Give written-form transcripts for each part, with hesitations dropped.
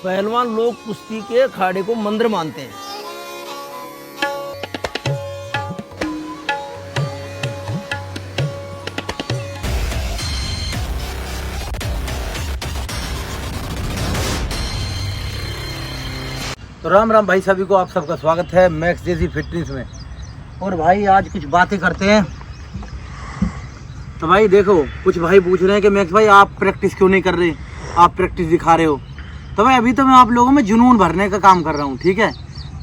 पहलवान लोग कुश्ती के अखाड़े को मंदिर मानते हैं। तो राम राम भाई, सभी को आप सबका स्वागत है मैक्स जेसी फिटनेस में। और भाई आज कुछ बातें करते हैं। तो भाई देखो, कुछ भाई पूछ रहे हैं कि मैक्स भाई आप प्रैक्टिस क्यों नहीं कर रहे, आप प्रैक्टिस दिखा रहे हो। तो भाई अभी तो मैं आप लोगों में जुनून भरने का काम कर रहा हूँ, ठीक है।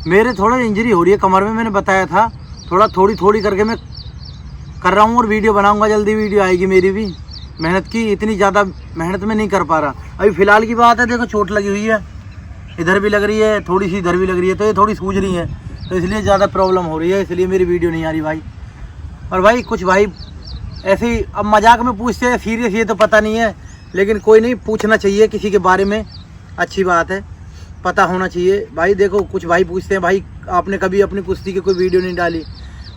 मेरे थोड़ा इंजरी हो रही है कमर में, मैंने बताया था। थोड़ी करके मैं कर रहा हूँ और वीडियो बनाऊँगा, जल्दी वीडियो आएगी मेरी भी। मेहनत की, इतनी ज़्यादा मेहनत में नहीं कर पा रहा। अभी फ़िलहाल की बात है, देखो चोट लगी हुई है, इधर भी लग रही है, थोड़ी सी इधर भी लग रही है, तो ये थोड़ी सूज रही है, तो इसलिए ज़्यादा प्रॉब्लम हो रही है, इसलिए मेरी वीडियो नहीं आ रही भाई। और भाई कुछ भाई ऐसे ही अब मजाक में पूछते हैं, सीरियस ये तो पता नहीं है, लेकिन कोई नहीं, पूछना चाहिए किसी के बारे में, अच्छी बात है, पता होना चाहिए। भाई देखो कुछ भाई पूछते हैं, भाई आपने कभी अपनी कुश्ती की कोई वीडियो नहीं डाली।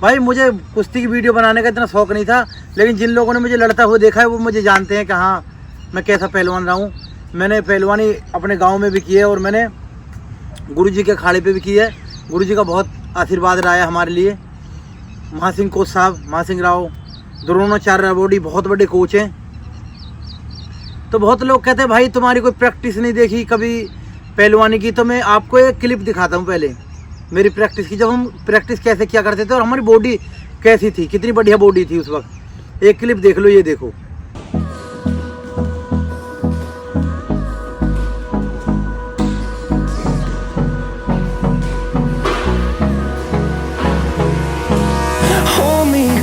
भाई मुझे कुश्ती की वीडियो बनाने का इतना शौक़ नहीं था, लेकिन जिन लोगों ने मुझे लड़ता हुआ देखा है वो मुझे जानते हैं कि हाँ मैं कैसा पहलवान रहा हूँ। मैंने पहलवानी अपने गांव में भी की है और मैंने गुरुजी के अखाड़े पे भी की है। गुरुजी का बहुत आशीर्वाद रहा है हमारे लिए। महासिंह कोच साहब, महासिंह राव, द्रोणाचार्य बॉडी बहुत बड़े कोच हैं। तो बहुत लोग कहते हैं भाई तुम्हारी कोई प्रैक्टिस नहीं देखी कभी पहलवानी की। तो मैं आपको एक क्लिप दिखाता हूँ पहले मेरी प्रैक्टिस की, जब हम प्रैक्टिस कैसे किया करते थे और हमारी बॉडी कैसी थी, कितनी बढ़िया बॉडी थी उस वक्त। एक क्लिप देख लो, ये देखो।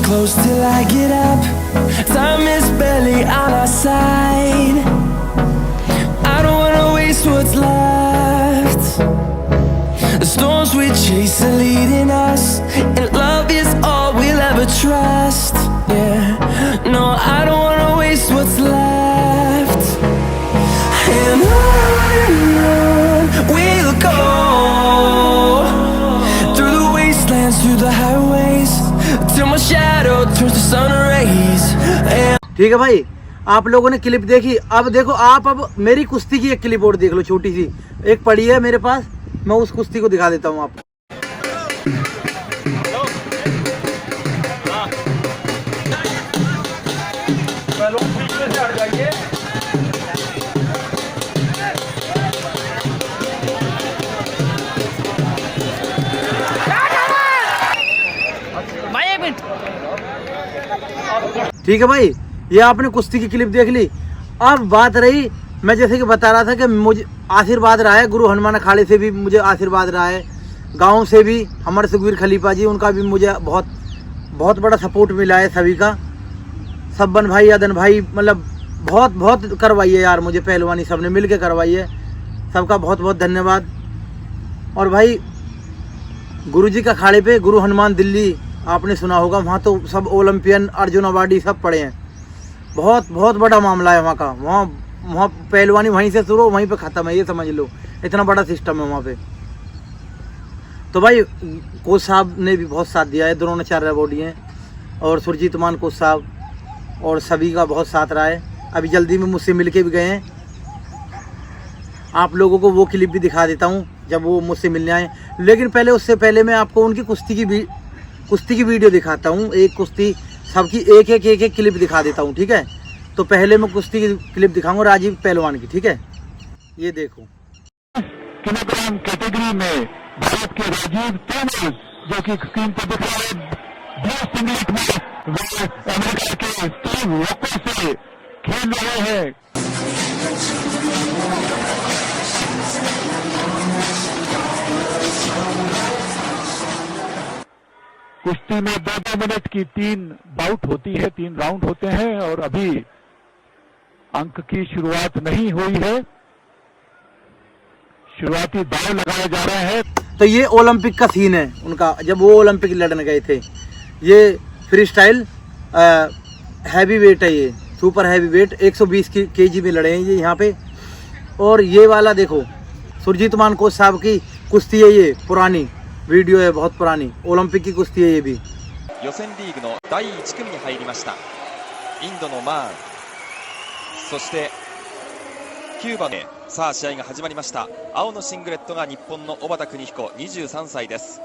Close till I get up. Time is barely on our side. I don't wanna waste what's left. The storms we chase are leading us, and love is all we'll ever trust. Yeah, no, I don't wanna waste what's left. And on we'll go, through the wastelands, through the highways, till my shadow turns to sun rays. ठीक है भाई, आप लोगों ने clip देखी। अब देखो आप, अब मेरी कुश्ती की एक क्लिप और देख लो, छोटी सी एक पड़ी है मेरे पास, मैं उस कुश्ती को दिखा देता हूँ आपको। ठीक है भाई, ये आपने कुश्ती की क्लिप देख ली। अब बात रही, मैं जैसे कि बता रहा था कि मुझे आशीर्वाद रहा है गुरु हनुमान अखाड़े से भी, मुझे आशीर्वाद रहा है गांव से भी, हमारे सुखबीर खलीफा जी, उनका भी मुझे बहुत बड़ा सपोर्ट मिला है सभी का। सब्बन भाई, अदन भाई, मतलब बहुत करवाई है यार मुझे पहलवानी, सबने मिल के करवाई है, सबका बहुत धन्यवाद। और भाई गुरु जी के अखाड़े पे गुरु हनुमान दिल्ली आपने सुना होगा, वहाँ तो सब ओलंपियन, अर्जुन अवार्डी सब पड़े हैं। बहुत बड़ा मामला है वहाँ का। वहाँ पहलवानी वहीं से शुरू, वहीं पे ख़त्म है, ये समझ लो, इतना बड़ा सिस्टम है वहाँ पे। तो भाई कोच साहब ने भी बहुत साथ दिया है, द्रोणाचार्य बॉडी हैं और सुरजीत मान कोच साहब, और सभी का बहुत साथ रहा है। अभी जल्दी में मुझसे मिल के भी गए हैं। आप लोगों को वो क्लिप भी दिखा देता हूँ जब वो मुझसे मिलने आए, लेकिन पहले उससे पहले मैं आपको उनकी कुश्ती की वीडियो दिखाता हूँ। एक कुश्ती सबकी एक क्लिप दिखा देता हूँ, ठीक है। तो पहले मैं कुश्ती की क्लिप दिखाऊंगा राजीव पहलवान की, ठीक है। ये देखो, किलोग्राम कैटेगरी में भारत के राजीव तोमर, जो कि स्क्रीन पर दिख रहा है, ब्लू सिंगलेट में वे अमेरिका के स्टीव वॉकर से खेल रहे हैं। कुश्ती में 2 मिनट की 3 बाउट होती है, 3 राउंड होते हैं, और अभी अंक की शुरुआत नहीं हुई है, शुरुआती दाव लगाए जा रहे हैं। तो ये ओलंपिक का सीन है उनका, जब वो ओलंपिक लड़ने गए थे। ये फ्री स्टाइल हैवी वेट है, ये सुपर हैवी वेट 120 केजी में लड़े हैं ये यहाँ पे। और ये वाला देखो, सुरजीत मान कोच साहब की कुश्ती है, ये पुरानी वीडियो है, बहुत पुरानी ओलंपिक की कुश्ती है ये भी। 予選リーグの第1組に入りました。インドのマーン、そしてキューバのさあ試合が始まりました。青のシングレットが日本の小畑邦彦23歳です。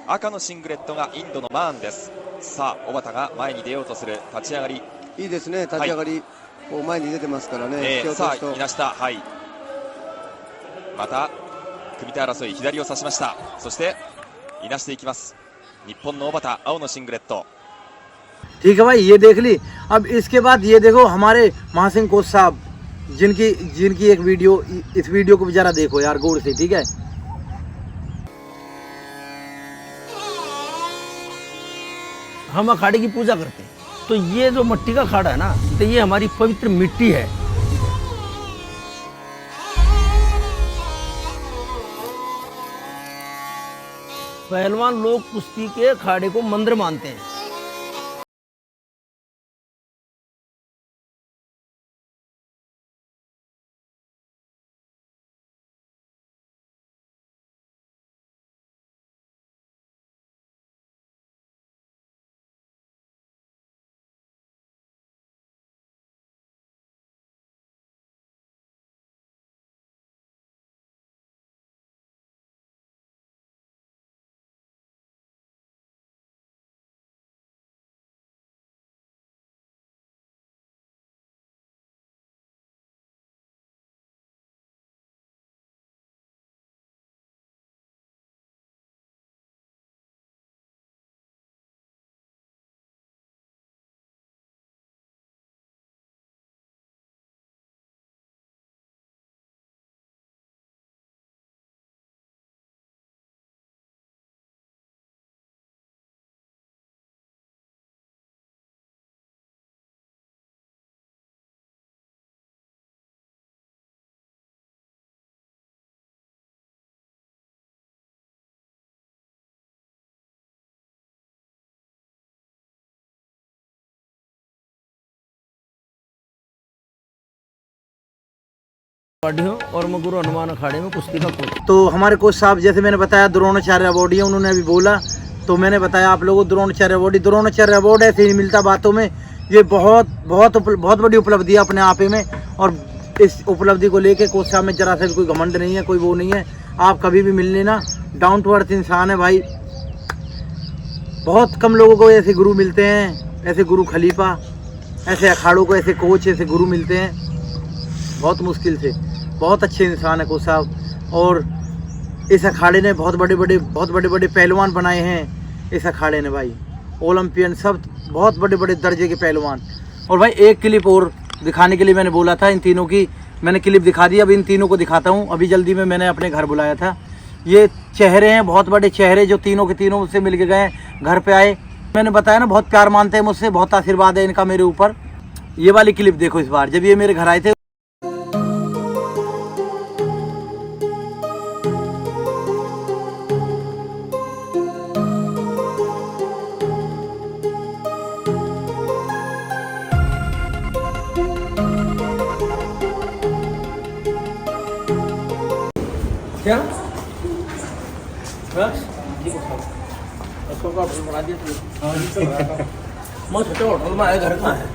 赤のシングレットがインドのマーンです。さあ小畑が前に出ようとする立ち上がり、いいですね、立ち上がり、こう前に出てますからね、さあいなした、はい、また組手争い、左を差しました。そしていなしていきます、日本の小畑、青のシングレット。ठीक है भाई, ये देख ली। अब इसके बाद ये देखो हमारे महासिंह कोच साहब, जिनकी एक वीडियो, इस वीडियो को जरा देखो यार गौर से, ठीक है। हम अखाड़े की पूजा करते हैं, तो ये जो मिट्टी का अखाड़ा है ना, तो ये हमारी पवित्र मिट्टी है। पहलवान लोग कुश्ती के अखाड़े को मंदिर मानते हैं। और मैं गुरु हनुमान अखाड़े में कुश्ती का कोच। तो हमारे कोच साहब, जैसे मैंने बताया, द्रोणाचार्य अवार्ड है, उन्होंने अभी बोला, तो मैंने बताया आप लोगों को द्रोणाचार्य अवार्ड ऐसे ही मिलता बातों में। ये बहुत बड़ी उपलब्धि है अपने आप में, और इस उपलब्धि को लेके कोच साहब में जरा सा भी कोई घमंड नहीं है, कोई वो नहीं है। आप कभी भी मिल लेना, डाउन टू अर्थ इंसान है भाई। बहुत कम लोगों को ऐसे गुरु मिलते हैं, ऐसे गुरु खलीफा, ऐसे अखाड़ों को ऐसे कोच, ऐसे गुरु मिलते हैं, बहुत मुश्किल से। बहुत अच्छे इंसान है कोच साहब, और इस अखाड़े ने बहुत बड़े बड़े पहलवान बनाए हैं। इस अखाड़े ने भाई ओलंपियन, सब बहुत बड़े दर्जे के पहलवान। और भाई एक क्लिप और दिखाने के लिए मैंने बोला था, इन तीनों की मैंने क्लिप दिखा दी, अब इन तीनों को दिखाता हूँ। अभी जल्दी में मैंने अपने घर बुलाया था। ये चेहरे हैं, बहुत बड़े चेहरे, जो तीनों के तीनों मुझसे मिल के गए, घर पे आए। मैंने बताया ना, बहुत प्यार मानते हैं मुझसे, बहुत आशीर्वाद है इनका मेरे ऊपर। ये वाली क्लिप देखो इस बार, जब ये मेरे घर आए थे। क्या उसको बना दिया मैं छोटे होटल में आया, घर कहाँ है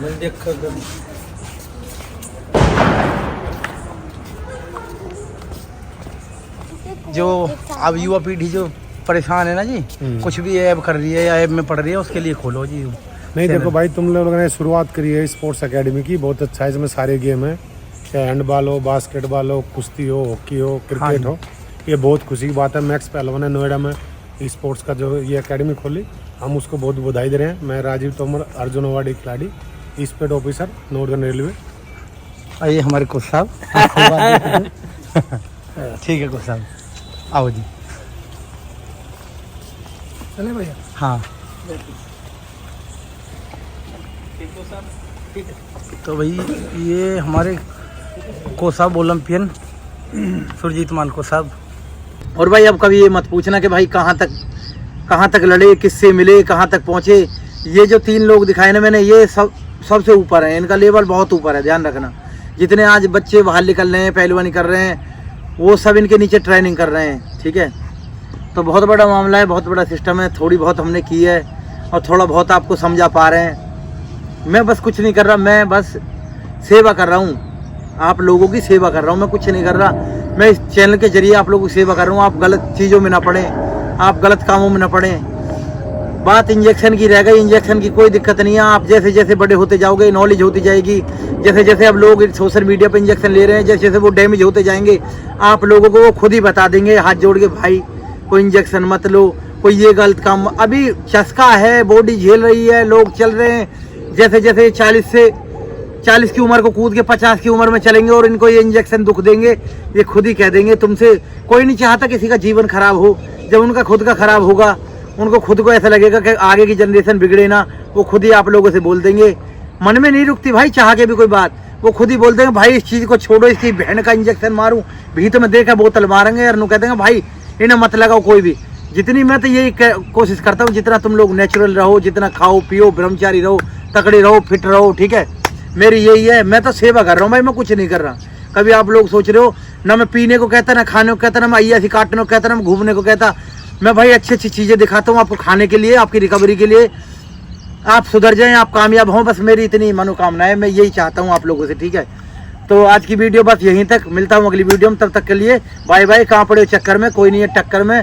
मैंने देखा। जो अब युवा पीढ़ी जो परेशान है ना जी, कुछ भी ऐप कर रही है या ऐप में पढ़ रही है, उसके लिए खोलो जी। नहीं देखो भाई, तुम लोगों ने शुरुआत करी है स्पोर्ट्स एकेडमी की, बहुत अच्छा है। इसमें सारे गेम है, चाहे हैंडबॉल हो, बास्केटबॉल हो, कुश्ती हो, हॉकी हो, क्रिकेट हो। ये बहुत खुशी की बात है। मैक्स पहलवान ने नोएडा में स्पोर्ट्स का जो ये एकेडमी खोली, हम उसको बहुत बधाई दे रहे हैं। मैं राजीव तोमर, अर्जुन अवार्डी खिलाड़ी, स्पेड ऑफिसर, नॉर्दर्न रेलवे। आइए हमारे कोच साहब। ठीक है कोच साहब, आओ जी। चले भैया। हाँ तो भाई ये हमारे कोच साहब ओलंपियन सुरजीत मान कोच साहब। और भाई अब कभी ये मत पूछना कि भाई कहाँ तक लड़े, किससे मिले, कहाँ तक पहुँचे। ये जो तीन लोग दिखाए ना मैंने, ये सबसे ऊपर है, इनका लेवल बहुत ऊपर है, ध्यान रखना। जितने आज बच्चे बाहर निकल रहे हैं, पहलवानी कर रहे हैं, वो सब इनके नीचे ट्रेनिंग कर रहे हैं, ठीक है। तो बहुत बड़ा मामला है, बहुत बड़ा सिस्टम है। थोड़ी बहुत हमने की है और थोड़ा बहुत आपको समझा पा रहे हैं। मैं बस कुछ नहीं कर रहा, मैं बस सेवा कर रहा हूँ। आप लोगों की सेवा कर रहा हूँ, मैं कुछ नहीं कर रहा। मैं इस चैनल के जरिए आप लोगों की सेवा कर रहा हूँ। आप गलत चीज़ों में ना पड़े, आप गलत कामों में ना पड़े। बात इंजेक्शन की रह गई, इंजेक्शन की कोई दिक्कत नहीं है। आप जैसे जैसे बड़े होते जाओगे नॉलेज होती जाएगी। जैसे जैसे अब लोग सोशल मीडिया पे इंजेक्शन ले रहे हैं, जैसे जैसे वो डैमेज होते जाएंगे आप लोगों को वो खुद ही बता देंगे हाथ जोड़ के, भाई कोई इंजेक्शन मत लो, कोई ये गलत काम। अभी चस्का है, बॉडी झेल रही है, लोग चल रहे हैं। जैसे जैसे 40 की उम्र को कूद के 50 की उम्र में चलेंगे और इनको ये इंजेक्शन दुख देंगे, ये खुद ही कह देंगे। तुमसे कोई नहीं चाहता किसी का जीवन खराब हो। जब उनका खुद का खराब होगा, उनको खुद को ऐसा लगेगा कि आगे की जनरेशन बिगड़े ना, वो खुद ही आप लोगों से बोल देंगे। मन में नहीं रुकती भाई चाह के भी कोई बात, वो खुद ही बोल देंगे भाई इस चीज़ को छोड़ो, इसकी बहन का इंजेक्शन मारूं, भी तो मैं देखा बोतल मारेंगे और कह देंगे भाई इन्हें मत लगाओ कोई भी। जितनी मैं तो यही कोशिश करता हूँ, जितना तुम लोग नेचुरल रहो, जितना खाओ पियो, ब्रह्मचारी रहो, तकड़े रहो, फिट रहो, ठीक है। मेरी यही है, मैं तो सेवा कर रहा हूँ भाई, मैं कुछ नहीं कर रहा। कभी आप लोग सोच रहे हो ना मैं पीने को कहता, ना खाने को कहता, ना मैं अय्यासी काटने को कहता, ना मैं घूमने को कहता। मैं भाई अच्छी अच्छी चीज़ें दिखाता हूँ आपको खाने के लिए, आपकी रिकवरी के लिए, आप सुधर जाएं, आप कामयाब हों। बस मेरी इतनी मनोकामना है, मैं यही चाहता हूँ आप लोगों से, ठीक है। तो आज की वीडियो बस यहीं तक, मिलता हूँ अगली वीडियो में। तब तक के लिए बाय बाय। कहाँ पड़े चक्कर में, कोई नहीं है टक्कर में।